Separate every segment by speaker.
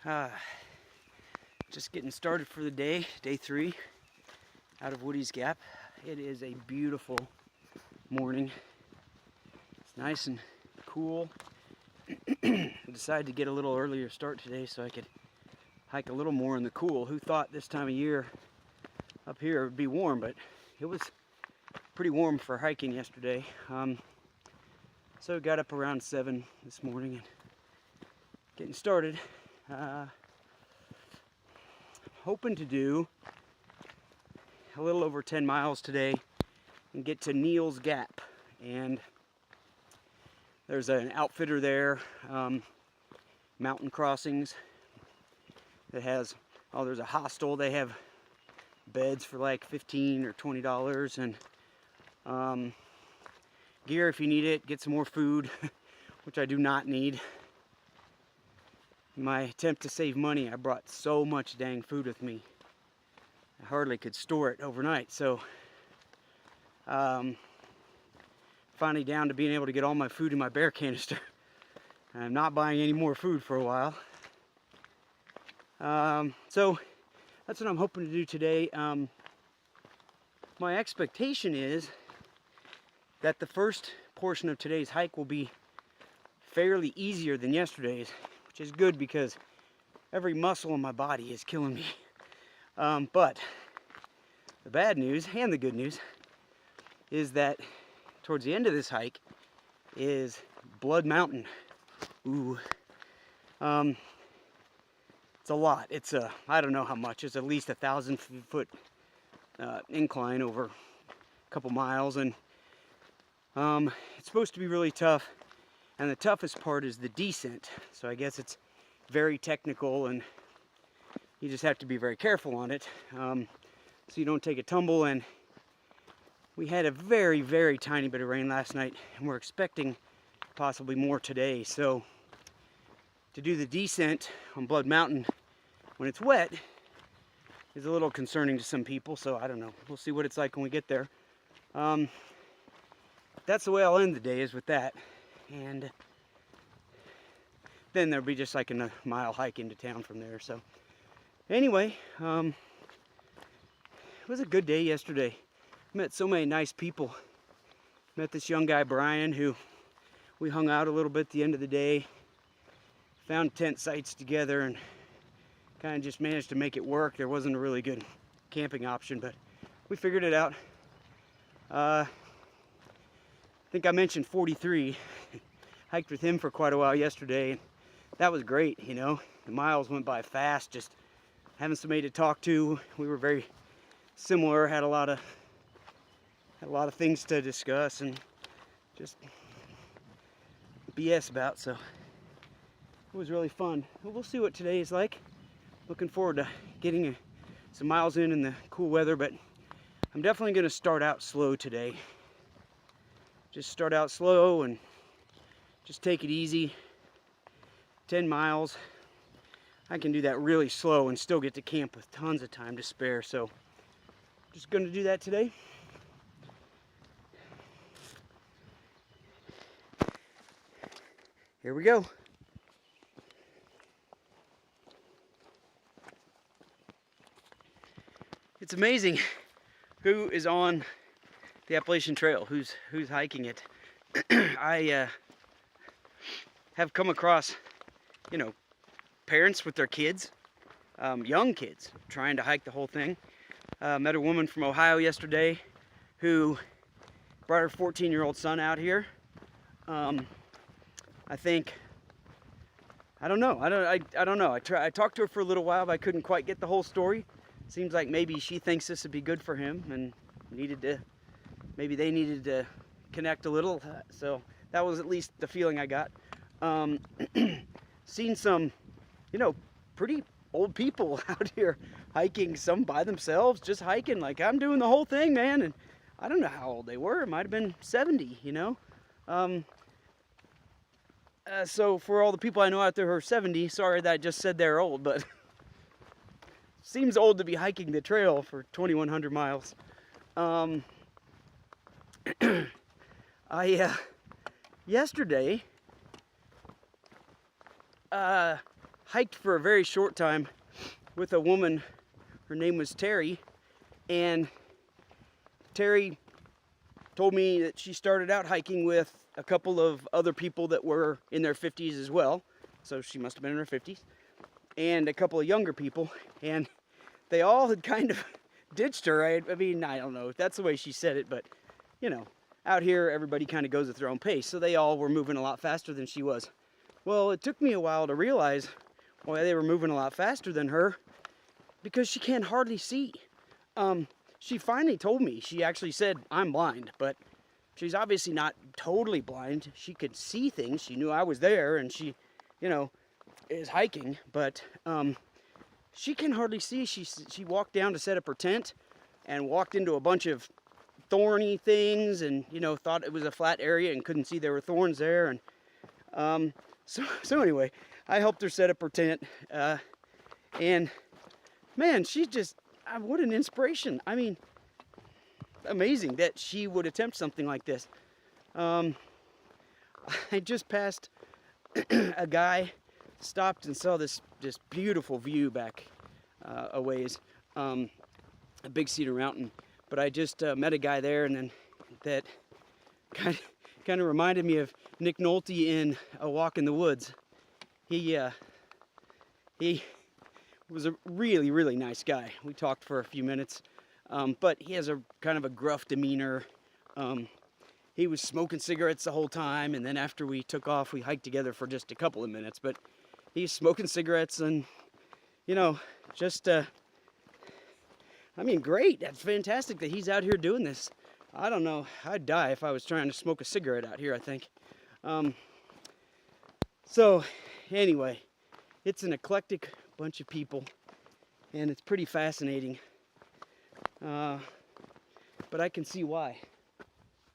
Speaker 1: Uh, just getting started for the day, day 3 out of Woody's Gap. It is a beautiful morning. It's nice and cool. I decided to get a little earlier start today so I could hike a little more in the cool. Who thought this time of year up here it would be warm, but it was pretty warm for hiking yesterday. So got up around 7 this morning and getting started. Hoping to do a little over 10 miles today and get to Neal's Gap. And there's an outfitter there, Mountain Crossings, that has, there's a hostel. They have beds for like $15 or $20 and gear if you need it. Get some more food, which I do not need. In my attempt to save money, I brought so much dang food with me. I hardly could store it overnight, so finally down to being able to get all my food in my bear canister. I'm not buying any more food for a while. So that's what I'm hoping to do today. My expectation is that the first portion of today's hike will be fairly easier than yesterday's, which is good because every muscle in my body is killing me. But the bad news and the good news is that towards the end of this hike is Blood Mountain. Ooh. It's a lot. It's I don't know how much. It's at least 1,000-foot incline over a couple miles, and it's supposed to be really tough. And the toughest part is the descent. So I guess it's very technical and you just have to be very careful on it so you don't take a tumble. And we had a very, very tiny bit of rain last night and we're expecting possibly more today. So to do the descent on Blood Mountain when it's wet is a little concerning to some people. So I don't know. We'll see what it's like when we get there. That's the way I'll end the day, is with that. And then there'll be just like a mile hike into town from there. So anyway, it was a good day yesterday. Met so many nice people. Met this young guy, Brian, who we hung out a little bit at the end of the day. Found tent sites together and kind of just managed to make it work. There wasn't a really good camping option, but we figured it out. I think I mentioned 43. Hiked with him for quite a while yesterday, and that was great. You know, the miles went by fast. Just having somebody to talk to. We were very similar. Had a lot of things to discuss and just BS about. So it was really fun. We'll see what today is like. Looking forward to getting some miles in the cool weather, but I'm definitely going to start out slow today. Just start out slow and just take it easy. 10 miles. I can do that really slow and still get to camp with tons of time to spare. So just going to do that today. Here we go. It's amazing who is on the Appalachian Trail, who's hiking it. I have come across, you know, parents with their kids, young kids, trying to hike the whole thing. Met a woman from Ohio yesterday who brought her 14-year-old son out here. I don't know. I talked to her for a little while, but I couldn't quite get the whole story. Seems like maybe she thinks this would be good for him and maybe they needed to connect a little. So that was at least the feeling I got. Seen some, you know, pretty old people out here hiking, some by themselves, just hiking like I'm doing the whole thing, man. And I don't know how old they were. It might have been 70, you know. So for all the people I know out there who are 70, sorry that I just said they're old, but seems old to be hiking the trail for 2,100 miles. Yesterday, hiked for a very short time with a woman. Her name was Terry, and Terry told me that she started out hiking with a couple of other people that were in their 50s as well. So she must have been in her 50s, and a couple of younger people, and they all had kind of ditched her. I mean, I don't know if that's the way she said it, but you know, out here everybody kind of goes at their own pace, so they all were moving a lot faster than she was. Well, it took me a while to realize why they were moving a lot faster than her, because she can't hardly see. She finally told me, she actually said, I'm blind, but she's obviously not totally blind. She could see things. She knew I was there, and she, you know, is hiking, but she can hardly see. She walked down to set up her tent and walked into a bunch of thorny things, and, you know, thought it was a flat area and couldn't see there were thorns there. And so anyway, I helped her set up her tent, and man, she's just, what an inspiration. I mean, amazing that she would attempt something like this. I just passed a guy, stopped and saw this beautiful view back a ways, a Big Cedar Mountain. But I just met a guy there, and then that kind of reminded me of Nick Nolte in A Walk in the Woods. He was a really, really nice guy. We talked for a few minutes, but he has a kind of a gruff demeanor. He was smoking cigarettes the whole time, and then after we took off, we hiked together for just a couple of minutes, but he's smoking cigarettes, and, you know, just, I mean, great. That's fantastic that he's out here doing this. I don't know. I'd die if I was trying to smoke a cigarette out here, I think. So, anyway, it's an eclectic bunch of people, and it's pretty fascinating, but I can see why.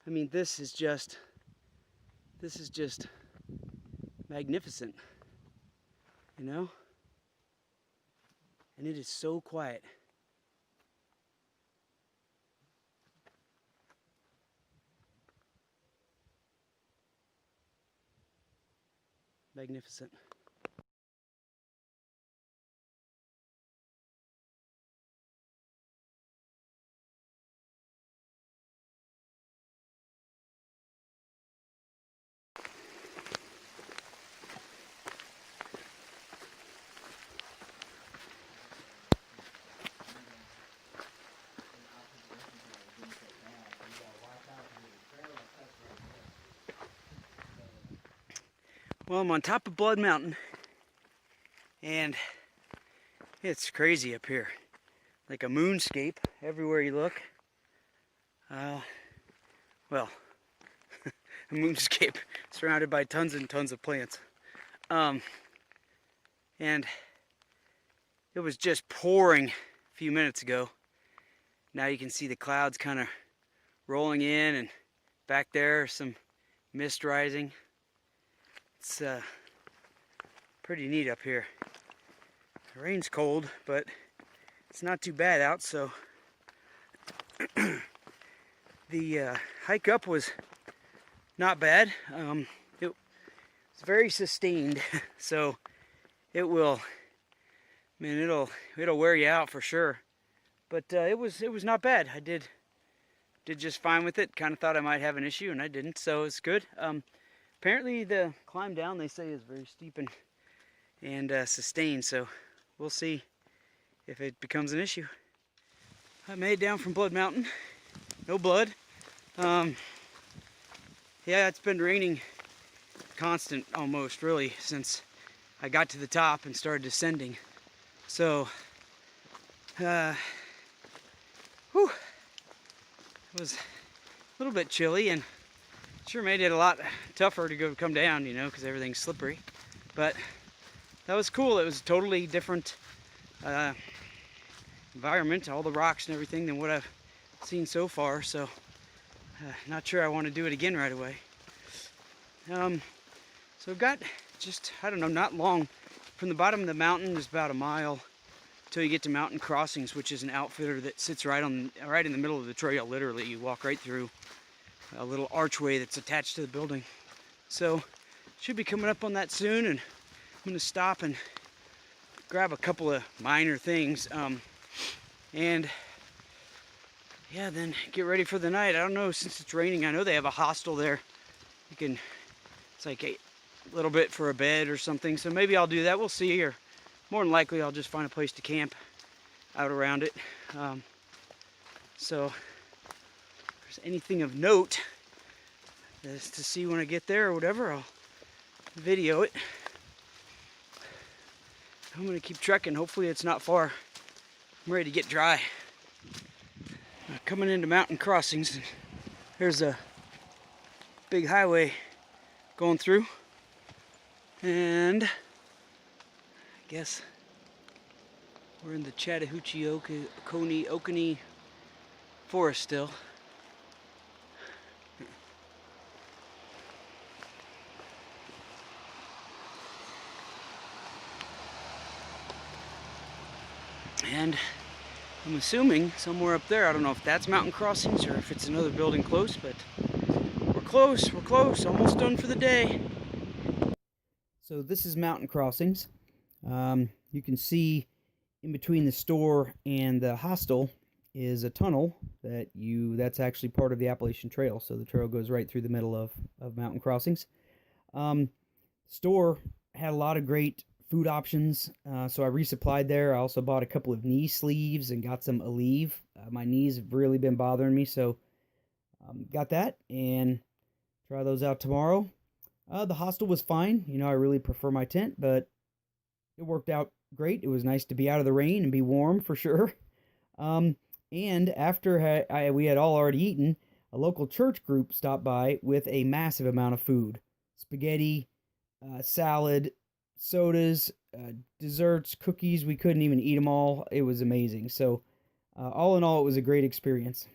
Speaker 1: I mean, this is just magnificent, you know, and it is so quiet. Magnificent. Well, I'm on top of Blood Mountain, and it's crazy up here. Like a moonscape everywhere you look. Well, a moonscape surrounded by tons and tons of plants. And it was just pouring a few minutes ago. Now you can see the clouds kind of rolling in, and back there some mist rising. It's pretty neat up here. The rain's cold, but it's not too bad out, so the hike up was not bad. It's very sustained, so it will, I mean, it'll wear you out for sure. But it was not bad. I did just fine with it. Kind of thought I might have an issue, and I didn't, so it's good. Apparently the climb down, they say, is very steep and sustained, so we'll see if it becomes an issue. I made it down from Blood Mountain. No blood. Yeah, it's been raining constant almost, really, since I got to the top and started descending. So, it was a little bit chilly, and sure made it a lot tougher to come down, you know, because everything's slippery. But that was cool. It was a totally different environment, all the rocks and everything, than what I've seen so far. So not sure I want to do it again right away. So got just, I don't know, not long from the bottom of the mountain. Is about a mile till you get to Mountain Crossings, which is an outfitter that sits right in the middle of the trail. Literally, you walk right through a little archway that's attached to the building. So should be coming up on that soon, and I'm going to stop and grab a couple of minor things, and yeah, then get ready for the night. I don't know, since it's raining, I know they have a hostel there. You can, it's like a little bit for a bed or something, so maybe I'll do that. We'll see, or more than likely I'll just find a place to camp out around it. So if there's anything of note as to see when I get there or whatever, I'll video it. I'm gonna keep trekking. Hopefully it's not far. I'm ready to get dry. Coming into mountain crossings, there's a big highway going through, and I guess we're in the Chattahoochee Oconee forest still. And I'm assuming somewhere up there, I don't know if that's mountain crossings or if it's another building close, but we're close, almost done for the day. So this is mountain crossings. You can see in between the store and the hostel is a tunnel that's actually part of the Appalachian Trail. So the trail goes right through the middle of mountain crossings. Store had a lot of great food options, so I resupplied there. I also bought a couple of knee sleeves and got some Aleve. My knees have really been bothering me, so got that and try those out tomorrow. The hostel was fine. You know, I really prefer my tent, but it worked out great. It was nice to be out of the rain and be warm for sure. And after we had all already eaten, a local church group stopped by with a massive amount of food: spaghetti, salad, sodas, desserts, cookies. We couldn't even eat them all. It was amazing. So all in all, it was a great experience.